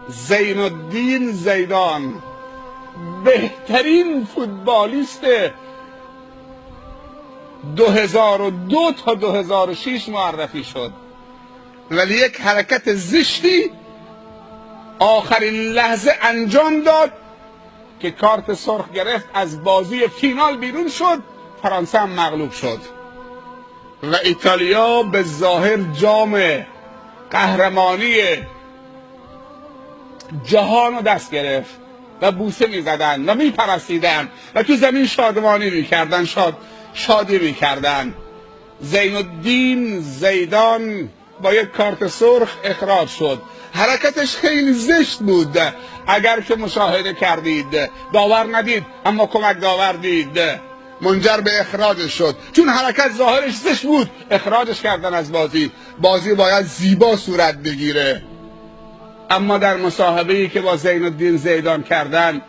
زین الدین زیدان بهترین فوتبالیست 2002 تا 2006 معرفی شد، ولی یک حرکت زشتی آخرین لحظه انجام داد که کارت سرخ گرفت، از بازی فینال بیرون شد، فرانسه هم مغلوب شد و ایتالیا به ظاهر جام قهرمانی جهان رو دست گرفت و بوسه میزدن و میپرستیدن و تو زمین شادمانی میکردن، شادی میکردن. زین الدین زیدان با یک کارت سرخ اخراج شد. حرکتش خیلی زشت بود، اگر که مشاهده کردید، داور ندید اما کمک داور دید، منجر به اخراجش شد. چون حرکت ظاهرش زشت بود اخراجش کردن از بازی. بازی باید زیبا صورت بگیره. اما در مصاحبه‌ای که با زین الدین زیدان کردن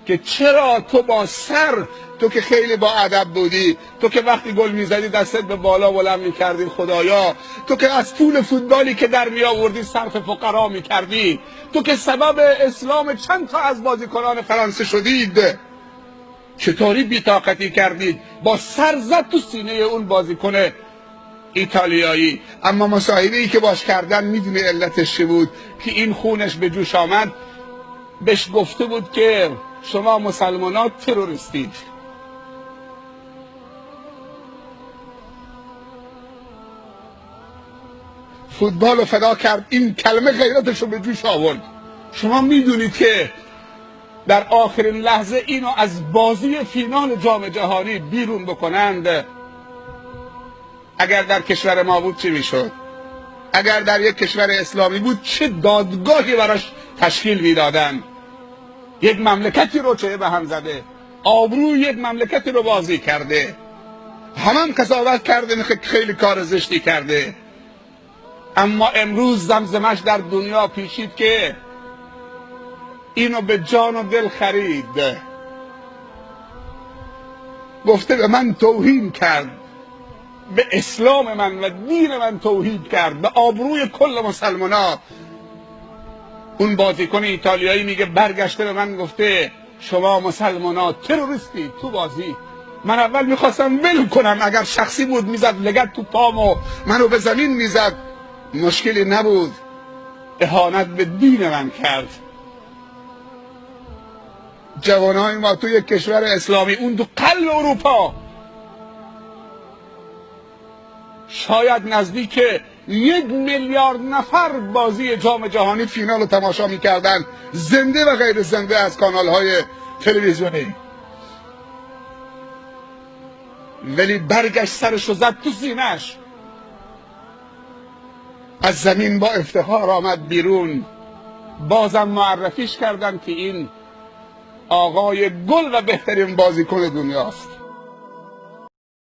که چرا تو با سر، تو که خیلی با ادب بودی، تو که وقتی گل میزدی دستت به بالا بلند میکردی خدایا، تو که از پول فوتبالی که در می آوردی صرف فقرا میکردی، تو که سبب اسلام چند تا از بازیکنان فرانسه شدید، چطوری بی‌طاقتی کردید؟ با سر زد تو سینه اون بازیکن ایتالیایی. اما مصاحبه‌ای که باش کردن میدونی علتش چی بود؟ که این خونش به جوش آمد. بهش گفته بود که شما مسلمانان تروریستید. فوتبال رو فدا کرد، این کلمه غیرتش رو به جوش آورد. شما میدونید که در آخرین لحظه اینو از بازی فینال جام جهانی بیرون بکنند، اگر در کشور ما بود چی میشد؟ اگر در یک کشور اسلامی بود چه دادگاهی براش تشکیل میدادن؟ یک مملکتی رو چه به هم زده، آبروی یک مملکتی رو بازی کرده، هم قضاوت کرده، خیلی کار زشتی کرده. اما امروز زمزمش در دنیا پیچید که اینو به جان و دل خرید، گفته به من توهین کرد، به اسلام من و دین من توهین کرد، به آبروی کل مسلمانا. اون بازیکن ایتالیایی میگه برگشته به من گفته شما مسلمانا تروریستی تو بازی. من اول میخواستم ول کنم، اگر شخصی بود میزد لگد تو پام و منو به زمین میزد، مشکلی نبود. اهانت به دین من کرد. جوانای ما تو یک کشور اسلامی، اون تو قلب اروپا، شاید نزدیک 1 میلیارد نفر بازی جام جهانی فینال رو تماشا میکردن، زنده و غیر زنده، از کانال های تلویزیونی. ولی برگشت سرش رو زد تو سینه‌اش، از زمین با افتخار آمد بیرون. بازم معرفیش کردن که این آقای گل و بهترین بازیکن دنیاست.